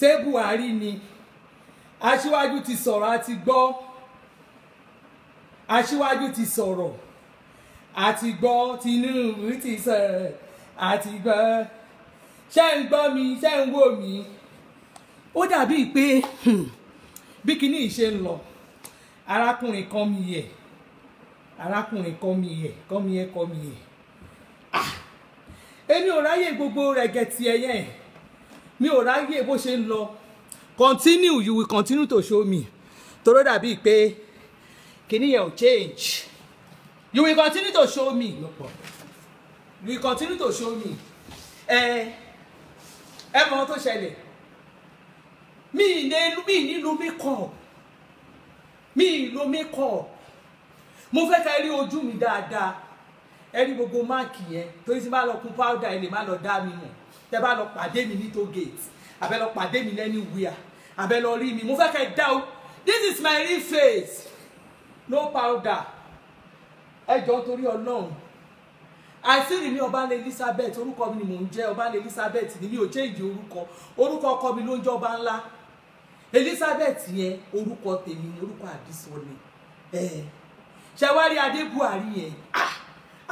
ṣé Buhari ni aṣíwájú ti sọ̀rọ̀ àti gbọ́ aṣíwájú ti sọ̀rọ̀ àti gbọ́ Tinubu ti sọ̀rọ̀ àti gbọ́ ṣé ń gbọ́ mi ṣé ń wò mí ó dàbí pé bí kinní ìṣe ń lọ arákùnrin kan mi yẹ èmi ò ráyè gbogbo rẹ̀gẹ̀tì ẹ̀yẹn mi ò ráyè bó ṣe ń lọ continue you will continue to show me toro dàbí pé kíní yẹn ò change you will continue to show me ẹ mọ tó ṣẹlẹ̀ mi nílò makeup mo fẹ́ ká rí ojú mi dáadáa ẹ rí gbogbo máàkì yẹn torí tí bá lọ kun powder ẹ lè má lọ dá mi mọ̀ tẹ bá lọ pàdé mi ní toll gate àbẹ lọ pàdé mi anywhere àbẹ lọ rí mi mo fẹ́ ká ẹ dá o this is my real face no powder ẹ jọ̀ọ́ torí Ọlọ́run àìsírí mi Ọbalẹ̀ Elizabeth orúkọ mi ni mò ń jẹ́ Ọbalẹ̀ Elizabeth ni mi ò change orúkọ ọkọ mi ló ń jẹ́ ọba ńlá Elizabeth yẹn orúkọ tèmi ni orúkọ àbísọ̀lẹ̀ ṣẹwárí adé Buhari yẹn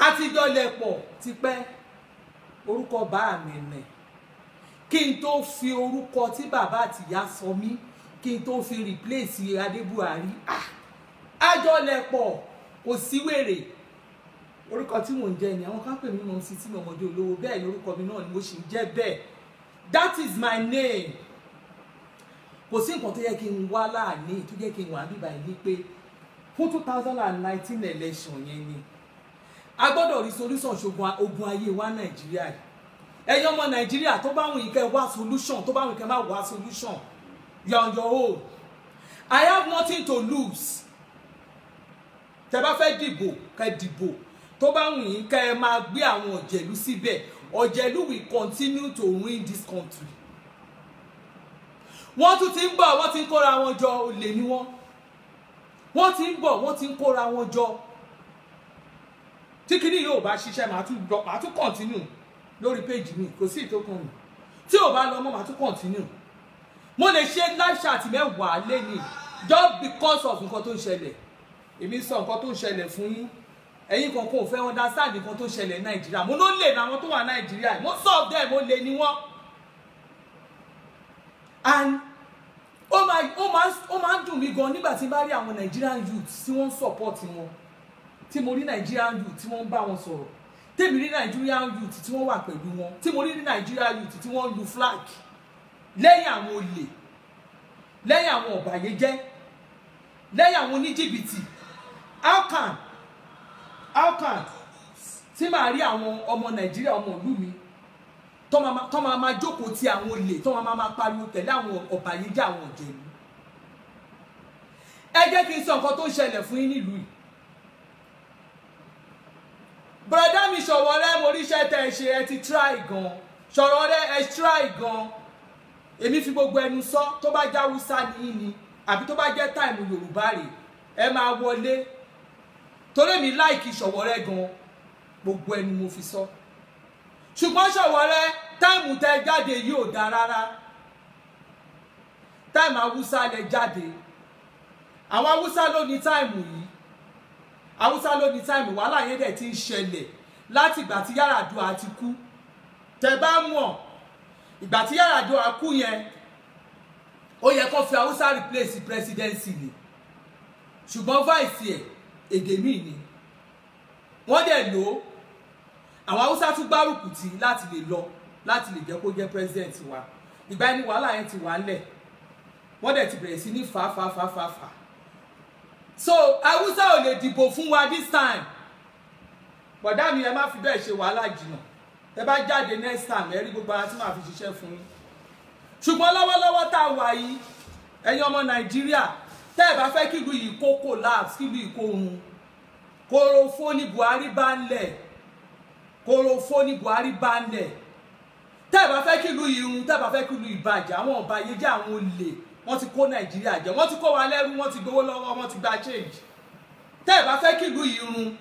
àtijọ́ lẹ̀pọ̀ tipẹ́ orúkọ bá mi nẹ̀ kí n tó fi orúkọ tí bàbá àtìyá sọ mí kí n tó fi replace adé Buhari àjọ lẹ̀pọ̀ kò sí wèrè orúkọ tí mò ń jẹ́ ni àwọn kan pè mí mọ̀ sí tí mo mọ̀dé olówó bẹ́ẹ̀ ni orúkọ mi náà ni mo sì ń jẹ́ bẹ́ẹ̀ that is my name kò sí nǹkan tó yẹ kí n wá láàní tó yẹ kí n wà bíbá yìí pé fún 2019 election yẹn ni a gbọ́dọ̀ rí solution ṣogun ogun ayé wa Nàìjíríà yìí ẹ̀yin ọmọ Nàìjíríà tó bá wùn yín kẹ́ wá solution tó bá wùn kẹ́ má wá solution you are on your own. I have nothing to lose tẹ́ bá fẹ́ dìbò kẹ́ dìbò tó bá wùn yín kẹ́ máa gbé àwọn ọ̀jẹ̀lú síbẹ̀ ọ̀jẹ̀lú will continue to ruin this country. Wọ́n tún ti ń bọ̀ wọ́n ti ń kóra wọn jọ olè ni wọ́n ti ń bọ̀ wọ́n ti ń kóra wọn jọ tí kíní yóò bá ṣiṣẹ́ màá tún continue lórí page mi kò sí ìtókùn mi tí ò bá lọ mọ́ màá tún continue mo lè ṣe live chat mẹ́wàá lẹ́ni just because of nǹkan tó ń ṣẹlẹ̀ èmi sọ nǹkan tó ń ṣẹlẹ̀ fún yín ẹ̀yin kankan ò fẹ́ understand nǹkan tó ń ṣẹlẹ̀ ní Nàìjíríà mo ló lè ní àwọn tó wà Nàìjíríà mo sọ of them mo lè ní wọ́n and ó máa ń dùn mí gan nígbà tí n bá rí àwọn Nigerian youth tí wọ́n ń support wọn tí mo rí Nigerian youth tí wọ́n ń bá wọn sọ̀rọ̀ tèmi rí Nigerian youth tí wọ́n wà pẹ̀lú wọn tí mo rí Nigerian youth tí wọ́n ń lu flag lẹ́yìn àwọn olè lẹ́yìn àwọn ọ̀bàyéjẹ́ lẹ́yìn àwọn oníjìbìtì how can tí màá rí àwọn ọmọ Nàìjíríà ọmọ ìlú mi tó máa jókòó ti àwọn olè tó máa pariwo tẹ̀lé àwọn ọ̀bàyéjẹ́ àwọn ọ̀jẹ̀lú ẹ jẹ́ kí n sọ nǹkan tó ń ṣẹlẹ̀ fún yín nílùú yìí brother mi Sowore mo ríṣẹ́ tẹ́ ẹ ṣe ẹ ti try gan Sowore ẹ try gan èmi fi gbogbo ẹnu sọ tó bá jẹ́ Haúsá ní ni àbí tó bá jẹ́ táìmù Yorùbá rè ẹ máa wọlé torí mi láìkì Sowore gan gbogbo ẹnu mo fi sọ ṣùgbọ́n Sowore táìmù tẹ́ jáde yìí ò dá rárá táìmù Haúsá lẹ jáde àwọn Haúsá ló ní táìmù yìí Haúsá ló ní táìmù wàhálà yẹn dẹ̀ ti ń ṣẹlẹ̀ láti ìgbà tí Yar'Adua ti kú tẹ́ bá mọ̀ ìgbà tí Yar'Adua kú yẹn ó yẹ kó fi Haúsá replace presidency ni ṣùgbọ́n vice ẹ̀ èdè míì ni wọ́n dẹ̀ lò ó àwọn Haúsá tún gbárùkù tì láti lè lọ láti lè jẹ́ kó jẹ́ president wa ìgbà ẹni wàhálà yẹn ti wà ńlẹ̀ wọ́n dẹ̀ ti bẹ̀rẹ̀ sí ní fà so Haúsá ò lè dìbò fún wa this time bọ̀dá mi ẹ má fi bẹ́ẹ̀ ṣe wàhálà jìnnà ẹ bá jáde next time ẹ rí gbogbo ara tí màá fi ṣiṣẹ́ fún yín ṣùgbọ́n lọ́wọ́lọ́wọ́ tá a wà yìí ẹ̀yin ọmọ Nàìjíríà tẹ́ ẹ bá fẹ́ kí ìlú yìí kó collapse kí ìlú yìí kó run korofo ní Buhari bá ń lẹ̀ korofo ní Buhari bá ń lẹ̀ tẹ́ ẹ bá fẹ́ kí ìlú yìí run tẹ́ ẹ bá fẹ́ kí ìlú yìí bàjẹ́ àwọn ọ̀bàyéjẹ́ àwọn olè wọ́n ti kó Nàìjíríà jẹ wọ́n ti kó wa lẹ́rú wọ́n ti gbowó lọ́wọ́ wọ́n ti gba change tẹ́ ẹ bá fẹ́ kí ìlú yìí run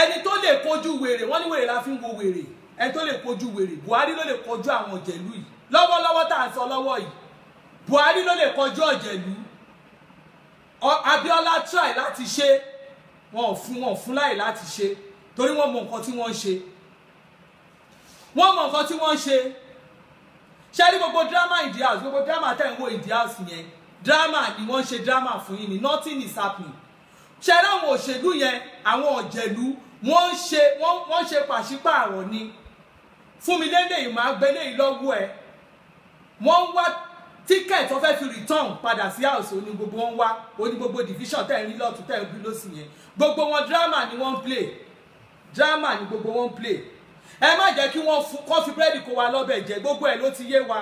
ẹni tó lè kojú wèrè wọ́n ní wèrè la fi ń wo wèrè ẹni tó lè kojú wèrè Buhari ló lè kojú àwọn ọ̀jẹ̀lú yìí lọ́wọ́lọ́wọ́ tá à ń sọ lọ́wọ́ yìí Buhari ló lè kojú ọ̀jẹ̀lú Abiola try láti ṣe wọn fún láì láti ṣe torí wọ́n mọ nǹkan tí wọ́n ń ṣe wọ́n mọ nǹkan tí wọ́n ń ṣe ṣe rí gbogbo drama in the house gbogbo drama tẹ̀ ń wo in the house yẹn drama ni wọ́n ṣe drama fún yín ni nothing is happening ṣe rí àwọn òṣèlú yẹn àwọn ọ̀jẹ̀lú wọ́n ṣe pàṣípààrọ̀ ni fún mi lélẹ́yìn máa gbélé yìí lọ́wọ́ ẹ̀ wọ́n wá ticket tó fẹ́ fi return padà sí house oní gbogbo wọn wá oní gbogbo division tẹ̀ ń rí lọ́tún tẹ̀ ń rí lọ́sì yẹn gbogbo wọn drama ni wọ́n play drama ni gbogbo wọn play ẹ má jẹ́ kí wọ́n fi búrẹ́dì kó wa lọ́bẹ̀ jẹ gbogbo ẹ̀ ló ti yé wa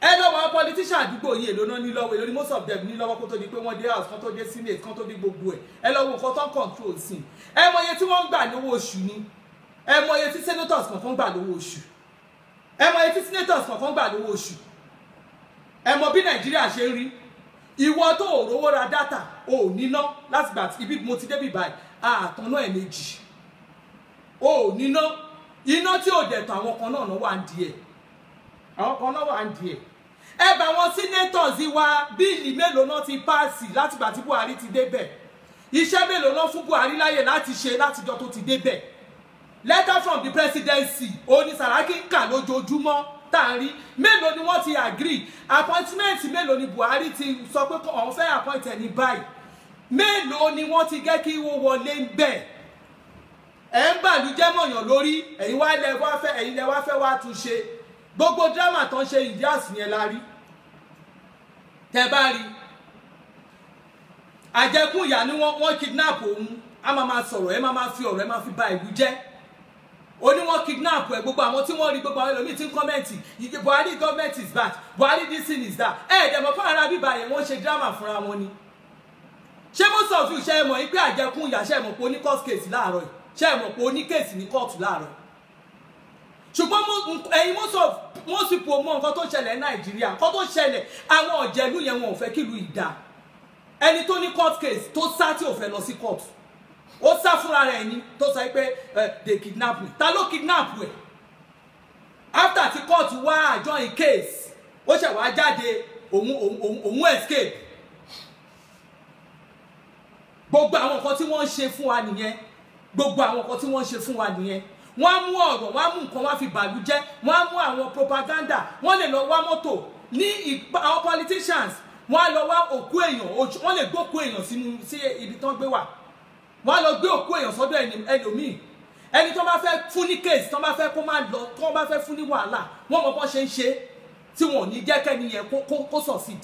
ẹ lọ́wọ́ àwọn politician àdúgbò yìí èlò náà ní lọ́wọ́ èlò ní most of them ní lọ́wọ́ kó tó di pé wọ́n dé house kan tó dé senate kan tó dé gbogbo ẹ lọ́wọ́ nǹkan tó ń control sí ẹ mọ iye tí wọ́n ń gbà lówó oṣù ni ẹ mọ iye tí senators kankan gbà lówó oṣù ẹ mọ iye tí senators kankan gbà lówó oṣù ẹ mọ bí Nàìjíríà ṣe rí ìwọ tó ò rówó ra dátà ò níná láti gbà ibi mo ti débi báyìí àtọ̀nà ẹ̀ méjì ò níná iná tí ò dẹ̀tọ̀ àwọn kan náà wà ń di ẹ̀ àwọn kan náà wà ń di ẹ̀ ẹ bá wọn senators wa bíìlì mélòó náà ti páàsì látìgbà tí Buhari ti débẹ̀ iṣẹ́ mélòó náà fún Buhari láyè láti ṣe látijọ́ tó ti débẹ̀ letter from the presidency oní Saraki ń kà lójoojúmọ́ tá à ń rí mélòó ni wọ́n ti agree appointment mélòó ni Buhari ti sọ pé òun fẹ́ appoint ẹni báyìí mélòó ni wọ́n ti gẹ́ kí wọ́n wọlé ń bẹ̀ ẹ̀ ń bàlújẹ́ mọ̀yàn lórí ẹ̀yin lẹ wá fẹ́ wá tún ṣe gbogbo drama tó ń ṣe Indias yẹn la rí tẹ́ bá rí àjẹkùn ìyá ni wọ́n kidnap òun a máa sọ̀rọ̀ ẹ máa fi ọ̀rọ̀ ẹ máa fi ba ìlú jẹ́ ó ní wọ́n kidnap ẹ gbogbo àwọn tí wọ́n rí gbogbo àwọn ẹlòmíì tí ń kọ́mẹ́ǹtì ìdí Buhari government is bad Buhari this thing is that ẹ̀ẹ́dẹ̀mọ̀ fún ara bíbá yẹn wọ́n ṣe drama fúnra wọn ni ṣé most of you ṣe é mọ̀ yín pé àjẹkùn ìyá ṣe é mọ̀ pé ó ní court case láàárọ̀ yìí ṣe é mọ̀ pé ó ní case ní court láàárọ̀ ṣùgbọ́n ẹ̀yin most people mọ nǹkan tó ṣẹlẹ̀ ní Nàìjíríà nǹkan tó ṣẹlẹ̀ àwọn ọ̀jẹ̀lú yẹn wọn ò fẹ́ kí ìlú ìdá ẹni tó ní court case tó sá tí ò fẹ́ lọ sí court ó sá fúnra rẹ̀ ni tó sọ pé they kidnap me ta ló kidnap ẹ̀ after tí court wá join case ó ṣẹ̀ wá jáde òun escape gbogbo àwọn nǹkan tí wọ́n ń ṣe fún wa nìyẹn gbogbo àwọn nǹkan tí wọ́n ń ṣe fún wa nìyẹn wọ́n á mú ọ̀rọ̀ wọ́n á mú nǹkan wá fi bàlú jẹ́ wọ́n á mú àwọn propaganda wọ́n lè lọ wá mọ́tò ní àwọn politicians wọ́n á lọ wá òkú èèyàn wọ́n lè gbókú èèyàn sí ibi tán gbé wà wọ́n á lọ gbé òkú èèyàn sọ́dọ̀ ẹlòmíì ẹni tó bá fẹ́ fún ní case tó bá fẹ́ kó máa lọ tó bá fẹ́ fún ní wàhálà wọ́n mọ bọ́ ṣe ń ṣe tí wọ́n ò ní jẹ́ kẹ́ni yẹn kó succeed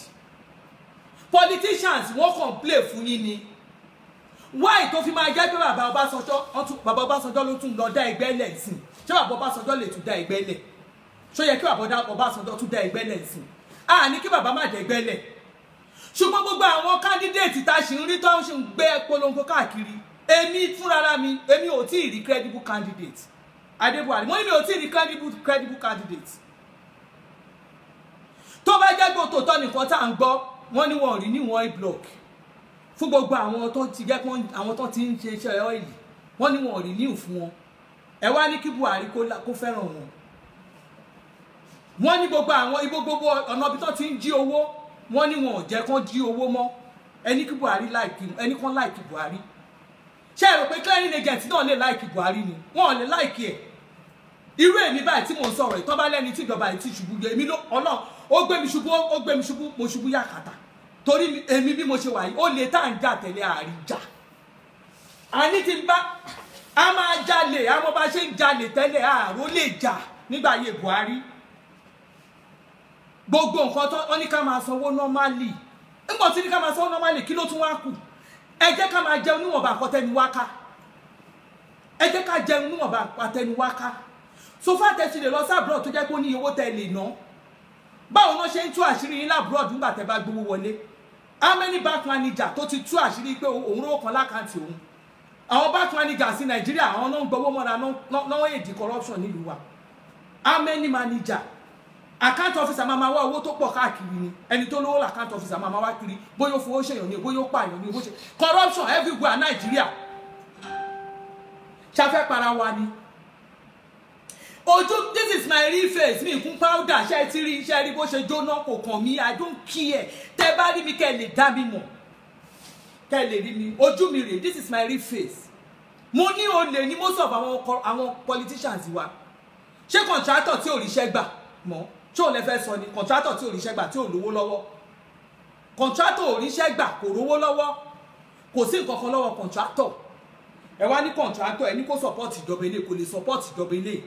politicians wọ́n kàn play fún yín ni why tó fi máa jẹ́ pé bàbá Ọbásanjọ́ ló tún lọ dá ẹgbẹ́ lẹ̀ sí ṣé bàbá Ọbásanjọ́ lè tún dá ẹgbẹ́ lẹ̀ ṣó yẹ kí bàbá Ọbásanjọ́ tún dá ẹgbẹ́ lẹ̀ sí ní kí bàbá má dá ẹgbẹ́ lẹ̀ ṣùgbọ́n gbogbo àwọn candidate tá a ṣì ń rí tó ń ṣe ń gbé polongo káàkiri èmi fúnra mi èmi ò tí ì rí credible candidate Adébùhárí mo ní mi ò tí ì rí credible candidate tó bá jẹ́ gbogbo tòótọ́ nìkan tá à ń gbọ́ wọ́n ní wọn rí níwọ̀n e-block fún gbogbo àwọn tó ti jẹ́ pọ́n àwọn tó ti ń ṣe iṣẹ́ ọ́ìlì wọ́n ní wọn rí níwò fún wọn ẹ wá ní kí Buhari kó fẹ́ràn wọn wọ́n ní gbogbo àwọn ibo gbogbo ọ̀nà ibi tó ti ń jí owó wọ́n ní wọn ò jẹ́ kán jí owó mọ́ ẹni kí Buhari láìkì ẹni kan láìkì Buhari ṣé ẹ rò pé clearing agent náà lè láìkì Buhari ni wọn ò lè láìkì ẹ̀ irú èmi báyìí tí mò ń sọ̀rọ̀ ìtọ́ bá lẹ́ni tí ìjọba yìí ti ṣubú jẹ èmi ló Ọlọ́run ó gbé mi ṣubú mo ṣubú yàkàtà torí èmi bí mo ṣe wà yìí ó lè tá à ń jà tẹ̀lé àríjà àní tí n bá a máa jalè àwọn bá ṣe ń jalè tẹ́lẹ̀ ààrò lè jà nígbà ayé Buhari gbogbo nǹkan tó wọ́n ní ká máa sanwó normally nígbà tí ní ká máa sanwó normally kí ló tún wá kù ẹ jẹ́ ká máa jẹun níwọ̀nba àkọ́tẹ́ni wáká ẹ jẹ́ ká jẹun níwọ̀nba àkọ́tẹ́ni wáká so far tẹ̀sí lè lọ sí abroad tó jẹ́ pé ó ní owó tẹ́ lè ná báwo náà ṣe ń tú àṣírí yín lábroad nígbà tẹ́ bá gbowó wọlé how many bank manager tó ti tú àṣírí pé òun rówó kan lákàntì òun àwọn bank manager sí Nàìjíríà àwọn náà ń gbowó mọ́ra náà èdè corruption nílùú wa how many manager account officer máa wá owó tó pọ̀ káàkiri ni ẹni tó lówó la account officer máa wá kiri bóyá ó fowó ṣèyàn ni bóyá ó pààyàn ni bó ṣe corruption everywhere Nàìjíríà ṣàfẹ́ para wa ni ojú this is my real face mi kún powder ṣe ti rí iṣẹ́ rí bó ṣe jóná kò kàn mí I don't care tẹ́ bá rí mi kẹ́ lè dá mi mọ̀ kẹ́ lè rí mi ojú mi rè this is my real face mo ní olè ní most of àwọn politicians wa ṣé contractor tí ò ríṣẹ́ gbà mọ́ tí ò lè fẹ́ sọ ni contractor tí ò ríṣẹ́ gbà tí ò lówó lọ́wọ́ contractor ò ríṣẹ́ gbà kò rówó lọ́wọ́ kò sí nǹkan kan lọ́wọ́ contractor ẹ wá ní contractor ẹ ní kó support ìjọba ilé kò lè support ìjọba ilé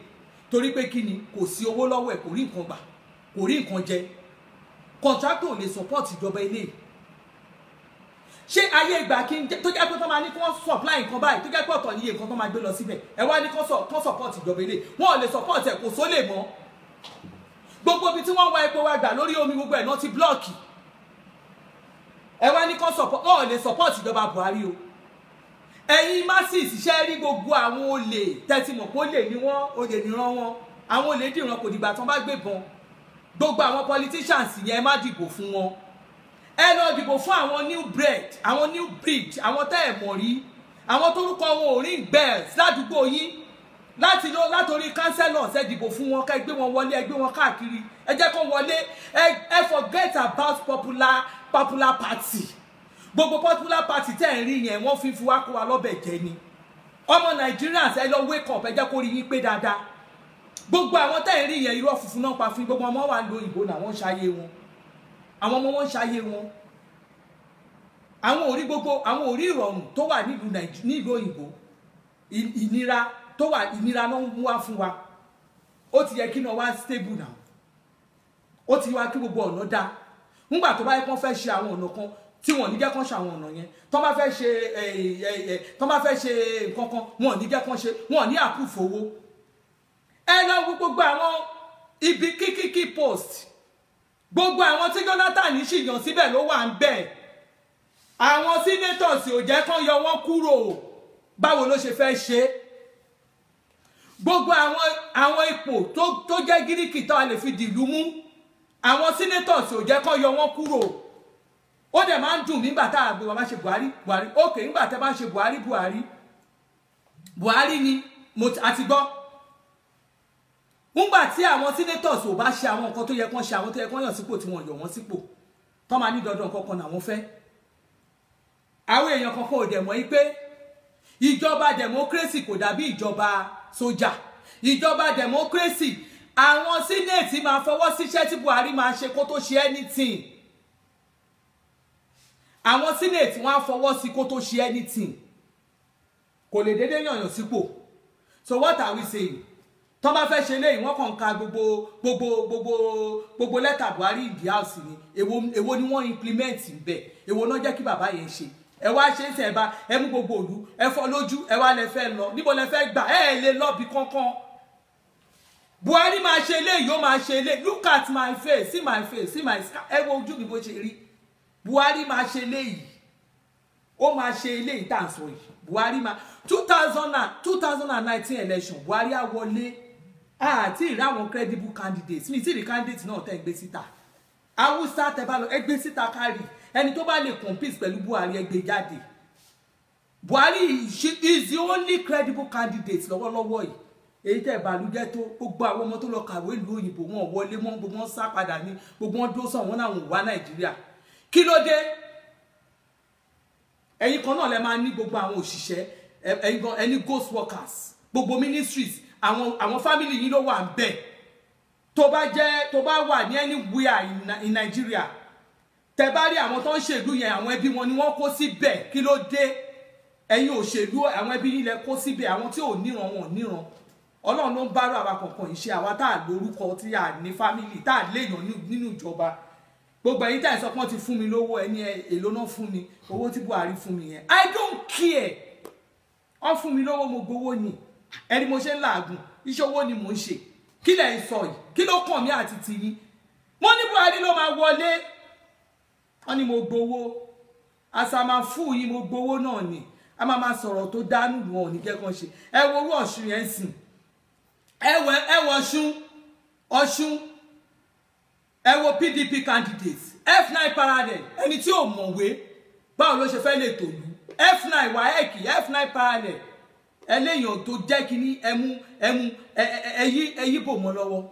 torí pé kí ni kò sí owó lọ́wọ́ ẹ̀ kò rí nǹkan gbà kò rí nǹkan jẹ contractor ò lè support ìjọba ilé ṣé ayé ìgbà kí n tó jẹ́ pé tó máa ní kí wọ́n supply nǹkan báyìí tó jẹ́ pé ọ̀tọ̀ níye nǹkan tó máa gbé lọ síbẹ̀ ẹ wá ní kó support ìjọba ilé wọn ò lè support ẹ̀ kò sólè mọ́ gbogbo ibi tí wọ́n wá epo wa gbà lórí omi gbogbo ẹ̀ náà ti blọ́ọ̀kì ẹ wá ní kó support wọn ò lè support ìjọba Buhari o ẹ̀yin masses ṣe rí gbogbo àwọn olè tẹ́tí mọ̀ pé olè ni wọ́n olè níran wọn àwọn olè dìran kò dìgbà tán bá gbébọn gbogbo àwọn politicians yẹn má dìbò fún wọn ẹ lọ dìbò fún àwọn new breed àwọn tẹ́ ẹ̀ mọ̀ rí àwọn tórúkọ wọn ò ring bells ládùúgbò yín látòrí councillors ẹ dìbò fún wọn ká gbé wọn wọlé ẹ gbé wọn káàkiri ẹ jẹ́ kó wọlé ẹ forget about popular party gbogbo popular party tẹ́ ẹ̀ rí yẹn wọ́n fi wá kó wa lọ́bẹ̀ jẹ ni ọmọ Nigerians ẹ lọ wake up ẹ jẹ́ kó rí yín pé dáadáa gbogbo àwọn tẹ́ ẹ̀ rí yẹn irọ́ funfun náà pa fún gbogbo ọmọ wa lo òyìnbó náà wọ́n ṣayé wọn àwọn ọmọ wọn ṣayé wọn àwọn orí ìrọ̀rùn tó wà nílùú òyìnbó ìnira tó wà ìnira náà ń wá fún wa ó ti yẹ kí náà wá stable now ó ti wá kí gbogbo ọ̀nà dá nígbà tó bá yẹ kán fẹ́ ṣe àwọn ọ̀nà kan tí wọ́n ní jẹ́ kán ṣe àwọn ọ̀nà yẹn tó bá fẹ́ ṣe nǹkan kan wọ́n ní jẹ́ kán ṣe wọ́n ní approve owó ẹ lọ wo gbogbo àwọn ibi kíkíkí post gbogbo àwọn tí Jonathan ní ṣìyàn síbẹ̀ ló wà ń bẹ̀ àwọn senators ò jẹ́ kán yọ wọ́n kúrò báwo ló ṣe fẹ́ ṣe gbogbo àwọn ipò tó jẹ́ gíríkì tó a lè fi dìlú mú àwọn senators ò jẹ́ kán yọ wọ́n kúrò ó dẹ̀ máa ń dùn nígbà tá a gbé wa máa ṣe Buhari ókè nígbà tá a bá ṣe Buhari ni àti gbọ́ nígbà tí àwọn senators ò bá ṣe àwọn nǹkan tó yẹ kán ṣe àwọn tó yẹ kán yàn sípò tí wọ́n yọ wọ́n sípò tó máa ní dandan kankan làwọn fẹ́ àwọn èèyàn kankan ò dẹ̀ mọ̀ yí pé ìjọba democracy kò dàbí ìjọba sójà ìjọba democracy àwọn senate máa fọwọ́ síṣẹ́ tí Buhari máa ṣe kó tó ṣe anything àwọn senate wọ́n á fọwọ́ sí kó tó ṣe anything kò lè dédé yànyàn sípò so what are we saying tó bá fẹ́ ṣe léyìn wọ́n kàn ka gbogbo lẹ́tà Buhari in the house ni èwo ni wọ́n implement bẹ̀ èwo náà jẹ́ kí bàbá yẹn ṣe ẹ wá ṣe ń sẹ ẹ mú gbogbo òlu ẹ fọ́ lójú ẹ wá lẹ fẹ́ lọ níbo lẹ fẹ́ gbà ẹ lè lọ bí kankan Buhari máa ṣe eléyìí ó máa ṣe eléyìí look at my face see my face see my scar ẹ wo ojú mi bó ṣe rí Buhari máa ṣe eléyìí ó máa ṣe eléyìí tá à ń sọ yìí Buhari máa 2019 election Buhari á wọlé àti ìrí àwọn credible candidates mi sì rí candidate náà tẹ́ gbé síta Hausa tẹ́ bá lọ ẹ gbé síta kárì ẹni tó bá lè compete pẹ̀lú Buhari ẹ gbé jáde Buhari is the only credible candidate lọ́wọ́lọ́wọ́ yìí èyí tẹ́ ìbàlújẹ́ tó gbogbo àwọn ọmọ tó lọ kàwé ìlú òyìnbó wọn wọlé mọ́ gbogbo wọn sá padà ní gbogbo wọn dó sàn wọn náà wọn wá Nàìjíríà kí ló dé ẹ̀yin kan náà lẹ máa ní gbogbo àwọn òṣìṣẹ́ ẹni ghost workers gbogbo ministries àwọn family yìí ló wà ń bẹ̀ tó bá wà ní anywhere in Nigeria tẹ́ bá rí àwọn tó ń ṣèlú yẹn àwọn ẹbí wọn ni wọ́n kó síbẹ̀ kí ló dé ẹ̀yin òṣèlú àwọn ẹbí yìí lẹ kó síbẹ̀ àwọn tí ò níran wọn ò níran Ọlọ́run ló ń bá àwa kankan ìṣe àwa tá à lórúkọ tí à ní family tá à léèyàn nínú ìjọba gbogbo ẹ̀yin tá ẹ sọ pé wọ́n ti fún mi lówó ẹni èlò náà fún mi owó tí Buhari fún mi yẹn I don't care wọ́n fún mi lówó mo gbowó ni ẹni mo ṣe ń làágùn iṣẹ́ owó ni mò ń ṣe kí lẹ̀ ń sọ yìí kí ló kàn mí àti tiyín wọ́n ní Buhari ló máa wọlé wọ́n ní mo gbowó àsàmà fún yín mo gbowó náà ni a máa sọ̀rọ̀ tó dánú wọn ò ní jẹ́ kán ṣe ẹ wo owó Ọ̀ṣun yẹn sìn ẹ wo Ọ̀ṣun ẹ wo PDP candidates F9 parallel ẹni tí ò mọ̀wé báwo ló ṣe fẹ́ lè tòlú F9 WAEC F9 parallel ẹlẹ́yàn tó jẹ́ kínní ẹyí bò mọ́ lọ́wọ́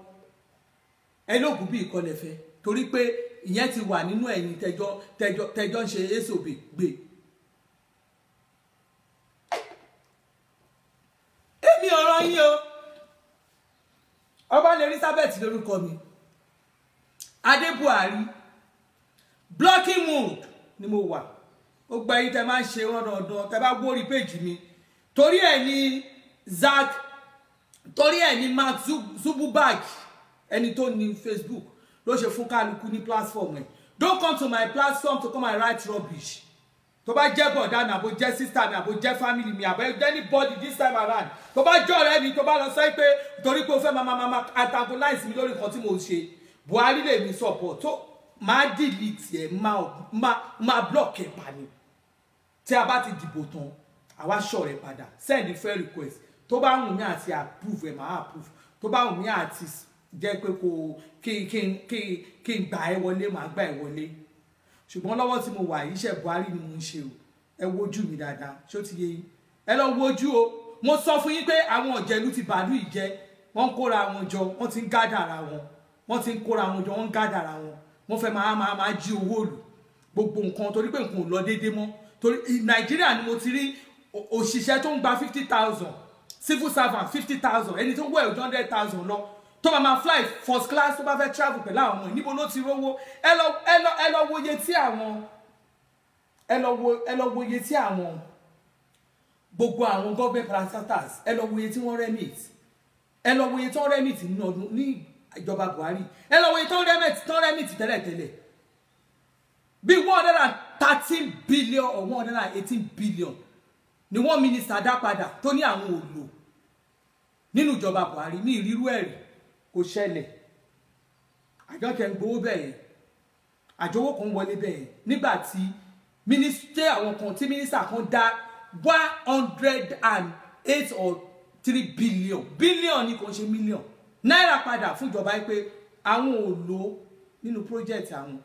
ẹlógún bí ìkọlẹ̀ fẹ́ torí pé ìyẹn ti wà nínú ẹ̀yìn tẹjọ́ ń ṣe èsòbè gbé èmi ọ̀rọ̀ yín o ọba Elizabeth lórúkọ mi Adé Buhari blocking mood ni mo wà ó gba yín tẹ máa ń ṣe rọ́dọ̀ọ̀dọ̀ tẹ bá gbórí péjì mi torí ẹ̀ ní Zak torí ẹ̀ ní Mark Zuckerberg ẹni tó ní Facebook ló ṣe fún kálukú ní platform ẹ̀ don't come to my platform to come and write rubbish tó bá jẹ́ bọ̀dá mi àbò jẹ́ sister mi àbò jẹ́ family mi àbò anybody this time around tó bá jẹ́ ọ̀rẹ́ mi tó bá lọ sọ pé torí pé o fẹ́ máa antagonize mi lórí nǹkan tí mo ṣe Buhari lè mi support tó máa delete ẹ̀ máa block ẹ̀ pa ni tí a bá ti dìbò tán àwa ṣọ̀rẹ́ padà send friend request tó bá wù mí àti approve ẹ̀ máa approve tó bá wù mí àti jẹ́ pé kí n gbà ẹ́ wọlé máa gbà ẹ́ wọlé ṣùgbọ́n lọ́wọ́ tí mo wà iṣẹ́ Buhari ni mo ń ṣe o ẹ wojú mi dáadáa ṣó ti yé yín ẹ lọ wojú o mo sọ fún yín pé àwọn ọ̀jẹ̀lú ti bàálù ìjẹ́ wọ́n ń kóra wọn jọ wọ́n ti ń gádàra wọn wọ́n ti ń kóra wọn jọ wọ́n ń gádàra wọn wọ́n fẹ́ máa jí owó òlù gbogbo nǹkan torí pé nǹkan ò lọ déédéé mọ́ torí Nàìjíríà ni mo ti rí òṣìṣẹ́ tó ń gba 50,000 civil servant 50,000 ẹni tó wẹ̀ 100,000 lọ tó máa fly first class tó bá fẹ́ travel pẹ̀lú àwọn ọmọ níbo ló ti rówó ẹ lọ wo iye tí àwọn gbogbo àwọn government parastatals ẹ lọ wo iye tí wọ́n remit ẹ lọ wo iye tí wọ́n remit nínú ọdún ní ìjọba Buhari ẹ lọ wo iye tí wọ́n remit tẹ́lẹ̀tẹ́lẹ̀ bí 113 billion or 118 billion ni wọ́n minister dá padà tó ní àwọn òlò nínú ìjọba Buhari ní ìrírú ẹ̀rí kò ṣẹlẹ̀ àjọ kẹ́ ń gbowó bẹ́ẹ̀ àjọwọ́ kan wọlé bẹ́ẹ̀ nígbà tí minister àwọn kan tí minister kan dá 108 or 3 billion ní kò ṣe million náírà padà fún ìjọba yìí pé àwọn òlò nínú project àwọn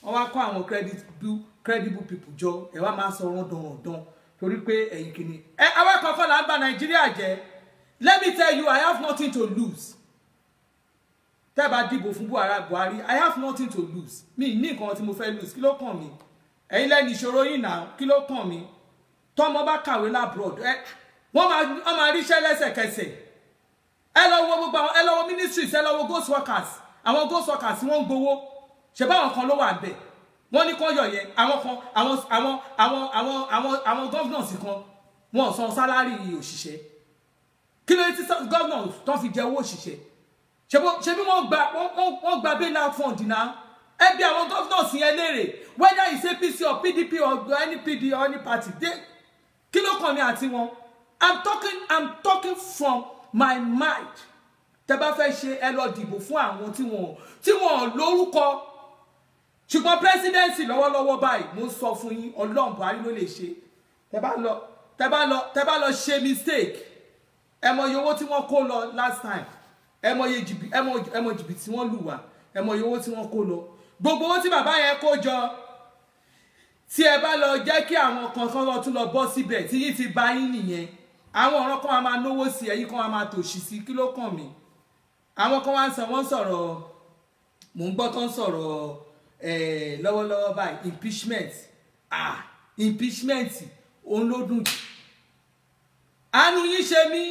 wọ́n wá kọ́ àwọn credible people jọ ẹ wá máa sọ rọ̀dọ̀rọ̀dọ̀ torí pé ẹ̀yin kìíní àwọn kankan là ń bà Nàìjíríà jẹ́. Let me tell you, I have nothing to lose. Tẹ́ bá dìbò fún Buhari, I have nothing to lose. Mi ní nǹkan tí mo fẹ́ lose, kí ló kàn mí? Ẹ̀yin lẹ́ni ìṣòro yìí náà, kí ló kàn mí? Tọ́mọ bá kàwé labroad, wọ́n máa ríṣẹ́ lẹ́sẹ̀kẹsẹ̀. Ẹ lọ wo gbogbo àwọn, ẹ lọ wo ministries, ẹ lọ wo ghost workers. Àwọn ghost workers wọ́n ń gbowó. Ṣé báwọn kan ló wà ńbẹ̀? Wọ́n ní kán yọ̀ yẹn, àwọn kan, àwọn governors kan, wọ́n san salary òṣìṣẹ́. Kí ló tí governors tó fi jẹ owó òṣìṣẹ́ ṣe bí wọ́n gba bailout fund náà ẹ bí àwọn governors yẹn léèrè whether it's APC or PDP or any PD or any party kí ló kàn mí àti wọn I'm talking from my mind tẹ́ bá fẹ́ ṣe ẹ lọ dìbò fún àwọn tí wọ́n lórúkọ ṣùgbọ́n presidency lọ́wọ́lọ́wọ́ báyìí mo sọ fún yín Ọlọ́run Buhari ló lè ṣe tẹ́ bá lọ ṣe mistake ẹ mọ iye owó tí wọ́n kó lọ last time ẹ mọ jìbìtì wọ́n lù wá ẹ mọ iye owó tí wọ́n kó lọ gbogbo owó tí bàbá yẹn kó jọ tí ẹ bá lọ jẹ́ kí àwọn kankan lọ tún lọ bọ́ síbẹ̀ tí yín ti bá yín nìyẹn àwọn ọ̀ràn kan máa náwó sí ẹ̀yin kan máa tòṣì sí kí ló kàn mí àwọn kan wá ń sọ wọ́n sọ̀rọ̀ mò ń gbọ́ tó ń sọ̀rọ̀ lọ́wọ́lọ́wọ́ báyìí impeachment òun ló dùn jù àánú yín ṣe mí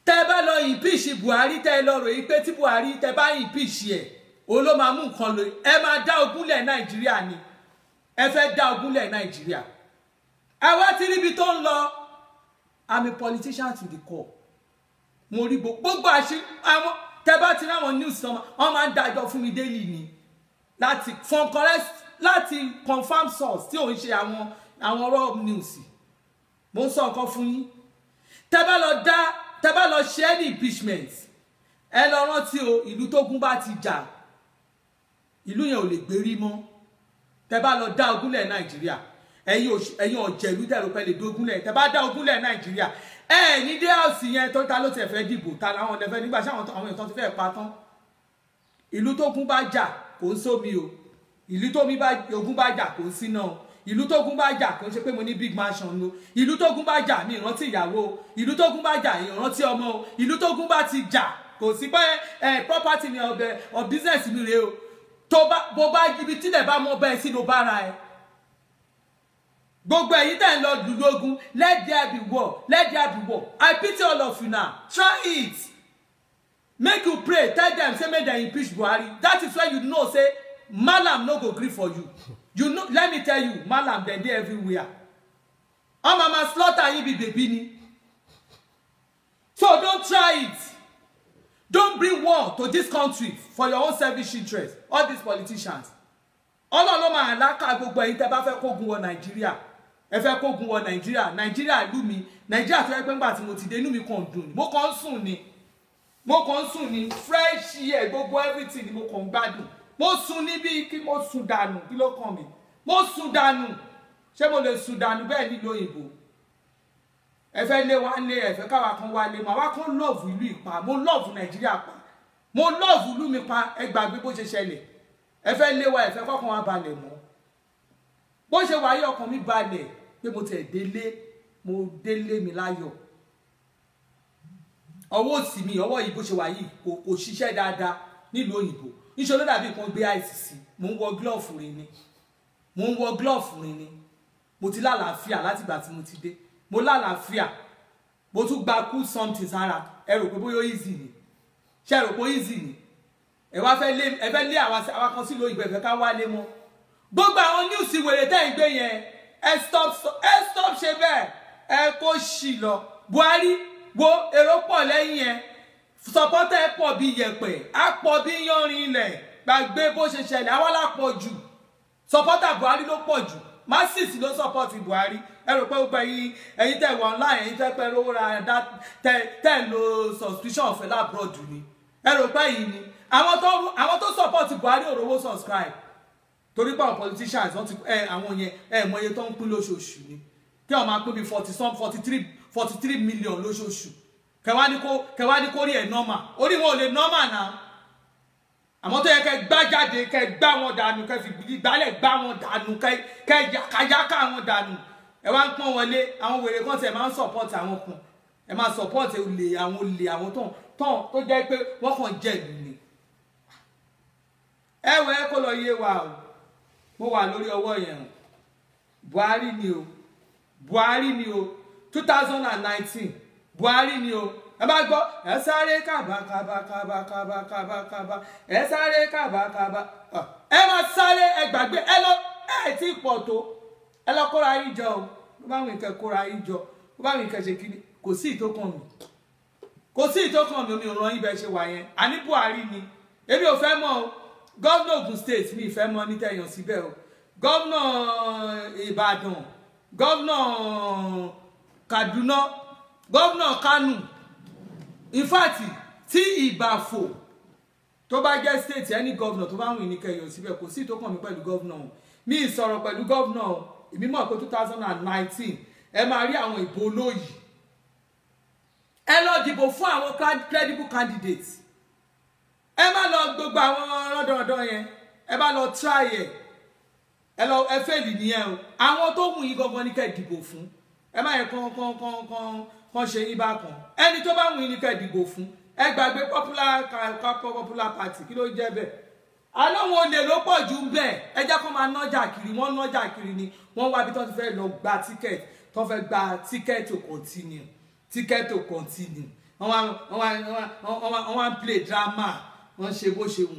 tẹ́ bá lọ impeach Buhari tẹ́ lọ rò yí pé tí Buhari tẹ́ bá impeach ẹ̀ òun ló máa mú nǹkan lò ẹ máa dá ogúnlẹ̀ Nàìjíríà ni ẹ fẹ́ dá ogúnlẹ̀ Nàìjíríà àwa ti ríbi tó ń lọ I'm a politician to the core mo rí gbogbo àṣírí àwọn tẹ́ bá ti ráwọn news tán wọ́n máa ń dájọ́ fún mi daily ni láti from correct láti confirm source tí òun ṣe àwọn raw news mo ń sọ nǹkan fún yín tẹ́ bá lọ ṣe any impeachment ẹ lọ rántí o ìlú tógun bá ti jà ìlú yẹn ò lè gbérí mọ́ tẹ́ bá lọ dá ogúnlẹ̀ Nàìjíríà ẹ̀yin ọ̀jẹ̀lú dẹ̀rọ pẹ́ lè dógúnlẹ̀ tẹ́ bá dá ogúnlẹ̀ Nàìjíríà ní dé house yẹn tó ta ló ti fẹ́ dìbò ta làwọn lẹ́fẹ́ nígbà tí àwọn ìtàn ti fẹ́ pa tán ìlú tógun bá jà kò ń sómi o ìlú ogun bá jà kò ń síná o ìlú tógun bá jà kò ń ṣe pé mo ní big mansion o ìlú tógun bá jà mi ìrántí ìyàwó ìlú tógun bá jà ìrántí ọmọ o ìlú tógun bá ti jà kò sí pé property ni of business mi rèé o bó bá ibi tílẹ̀ bá mọ́ bẹ́ẹ̀ sí ló bá ra ẹ gbogbo ẹ̀yin tẹ́ ń lọ dùlógún let there be war I pity all of you now try it make you pray tell them say make dem impeach Buhari that is why you know say Malam no go gree for you. You know, let me tell you, Malam, they're there everywhere. Mama slaughter you be baby ni. So don't try it. Don't bring war to this country for your own selfish interest. All these politicians. Ọlọ́run máa láka gbogbo ẹ̀yin tẹ́ bá fẹ́ kógun wọ Nàìjíríà. Ẹ fẹ́ kógun wọ Nàìjíríà. Nàìjíríà ìlú mi. Nàìjíríà tó yẹ pé ńgbà tí mo ti dé inú mi kàn dùn. Mo kàn sùn ni. Fresh air gbogbo everything ni mo kàn gbádùn. Mo sùn níbí kí mo sùn dànù kí ló kàn mí mo sùn dànù ṣé mo lè sùn dànù bẹ́ẹ̀ nílò òyìnbó ẹ fẹ́ lé wa lé ẹ fẹ́ káwa kan wá lé mà wá kan love ìlú ìpa mo love Nàìjíríà pa mo love ìlú mi pa ẹ gbàgbé bó ṣe ṣẹlẹ̀ ẹ fẹ́ lé wa ẹ fẹ́ kọ́kàn wa balẹ̀ mọ́ bó ṣe wáyé ọkàn mi balẹ̀ pé mo tẹ̀ délé mo délé mi láyọ̀. Ọwọ́ òsì mi ọwọ́ yìí bó ṣe wà yìí kò ṣiṣẹ́ dáadáa nílùú òyìnbó níṣẹ́ ló dàbí kan gbé àìsí sí mo ń wọ glove rin ni mo ti lálàáfíà láti ìgbà tí mo ti dé mo lálàáfíà mo tún gba cool something sára ẹ rò pé bóyá easy ni ṣé ẹ rò pé easy ni ẹ fẹ́ lé àwa kan sílùú òyìnbó ẹ fẹ́ ká wálé mọ́ gbogbo àwọn news wèrè tẹ́ ń gbé yẹn ẹ stop ṣe bẹ́ẹ̀ ẹ kó ṣì lọ Buhari wo èrò pọ̀ lẹ́yìn ẹ supporter ẹ pọ̀ bí yẹ̀pẹ̀ á pọ̀ bí yanrìn ilẹ̀ gbàgbé bó ṣe ṣẹlẹ̀ àwọn alápọ̀ jù supporter Buhari ló pọ̀ jù masses ló support Buhari ẹ rò pé gbogbo ẹ̀yin tẹ́ wà online ẹ̀yin tẹ́ pẹ́ rówó ra tẹ́ lo subscription ọ̀fẹ́ labroad ni ẹ rò pé yìí ni àwọn tó support Buhari ò rówó subscribe torí pé àwọn politicians wọ́n ti àwọn yẹn mọ iye tó ń pín lóṣooṣù ni kí wọ́n máa pín bí 43 million lóṣooṣù kẹwàá ní kó rí ẹ̀ normal orí wọn ò lè normal náà àmọ́ tó yẹ kẹ́ gbá jáde kẹ́ gbá wọn dànù kẹ́ fi gbálẹ̀ gbá wọn dànù kẹ́ yàkàyàkà wọn dànù ẹ wá ń pọ́n wọlé àwọn wèrè kan tẹ̀ máa ń support àwọn kan ẹ máa support àwọn tó jẹ́ pé wọ́n kàn jẹ́ ìlú ni ẹ wọ ẹ kó lọ yé wa o mo wà lórí ọwọ́ yẹn Buhari ni o 2019 Buhari ni o ẹ bá gbọ́ ẹ sáré kábàkábà ẹ sáré kábàkábà ẹ máa sáré ẹ gbàgbé ẹ lọ ẹ tí pọ̀ tó ẹ lọ kóra yín jọ o ló bá wọn kẹ kóra yín jọ ló bá wọn kẹ ṣe kíni kò sí ìtókàn mi omi òràn yín bẹ ṣe wà yẹn àní Buhari ni èmi ò fẹ́ mọ̀ o gómìnà Ògùn state mi ìfẹ́ mọ̀ ní tẹ̀yàn síbẹ̀ o gómìnà Ìbàdàn gómìnà Kaduna gómìnà Kánò in fact tí Ìbàfò tó bá jẹ́ state ẹni gómìnà tó bá wù ní kẹyàn síbẹ̀ kò sí ìtókàn mi pẹ̀lú gómìnà o mi ìsọ̀rọ̀ pẹ̀lú gómìnà o èmi mọ̀ pé 2019 ẹ máa rí àwọn ìbò olóyìí ẹ lọ dìbò fún àwọn credible candidates ẹ má lọ gbogbo àwọn rọ́dọ̀rọ̀dọ̀ yẹn ẹ bá lọ try ẹ lọ ẹ fẹ́ẹ̀lì nìyẹn o àwọn tó wù yín gangan ní kẹ́ dìbò fún ẹ má yẹ kán ṣe yín bákan ẹni tó bá wù yín ní kẹ́ dìbò fún ẹ gbàgbé popular party kí ló jẹ́ bẹ́ẹ̀ alóhun olè ló pọ̀ jù bẹ́ẹ̀ ẹ jẹ́ kó máa nájà kiri wọ́n nájà kiri ni wọ́n wá bí tó ti fẹ́ lọ gba ticket tó fẹ́ gba ticket to continue wọ́n wá play drama wọ́n ṣe bó ṣe wù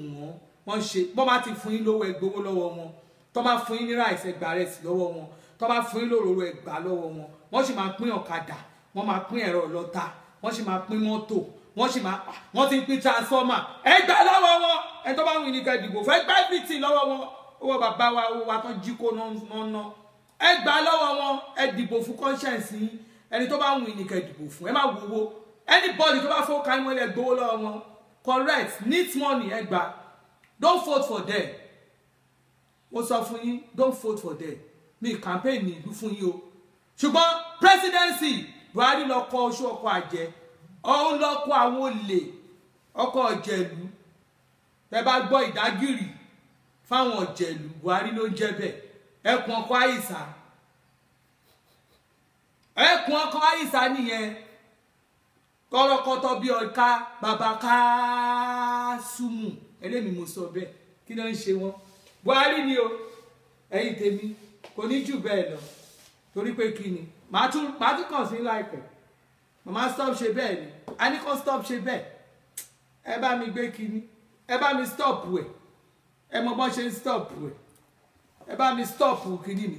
wọ́n ṣe bọ́ bá ti fún yín lówó ẹ gbowó lọ́wọ́ wọn tó bá fún yín ní ráìsì ẹ gba ráìsì lọ́wọ́ wọn tó bá fún yín lóróró ẹ gbà lọ́wọ́ wọn wọ́n sì máa pín ọ̀kadà wọ́n máa pín ẹ̀rọ ọlọ́ta wọ́n sì máa pín mọ́tò wọ́n ti ń pín transformer ẹ gbà lọ́wọ́ wọn ẹ tó bá wù ní ká dìbò fẹ́ gbá everything lọ́wọ́ wọn owó bàbá wa owó wa tán jí kó ná ẹ gbà lọ́wọ́ wọn ẹ dìbò fún conscience yín ẹni tó bá wù ní ká dìbò fún ẹ má wowó anybody tó bá fowó káyín mọ́lẹ̀ gbowó lọ́wọ́ wọn correct neat money ẹ gbà don't vote for them mo sọ fún yín don't vote for them mi campaign ní ìlú fún yín o ṣùgbọ́n presidency Buhari lọ kọ oṣù ọkọ̀ àjẹ́ òun lọ kọ àwọn olè ọkọ̀ ọ̀jẹ̀lú tẹ bá gbọ́ ìdágìrì fáwọn ọ̀jẹ̀lú Buhari ló jẹ́ bẹ́ẹ̀ ẹkùn ọkọ̀ àyíṣà nìyẹn kọ́rọ́kọ́tọ́ bí ọ̀ká bàbá Kásùmù ẹlẹ́mìí mo sọ bẹ́ẹ̀ kí ló ń ṣe wọ́n Buhari ni o ẹ̀yin tèmi kò ní jù bẹ́ẹ̀ lọ torí pé kí ni màá tún kàn sí láìpẹ́ màmá stop ṣe bẹ́ẹ̀ ni a ní kó stop ṣe bẹ́ẹ̀ ẹ bá mi gbé kíní ẹ bá mi stop ẹ mọ bọ́n ṣe ń stop ẹ bá mi stop kíní mi.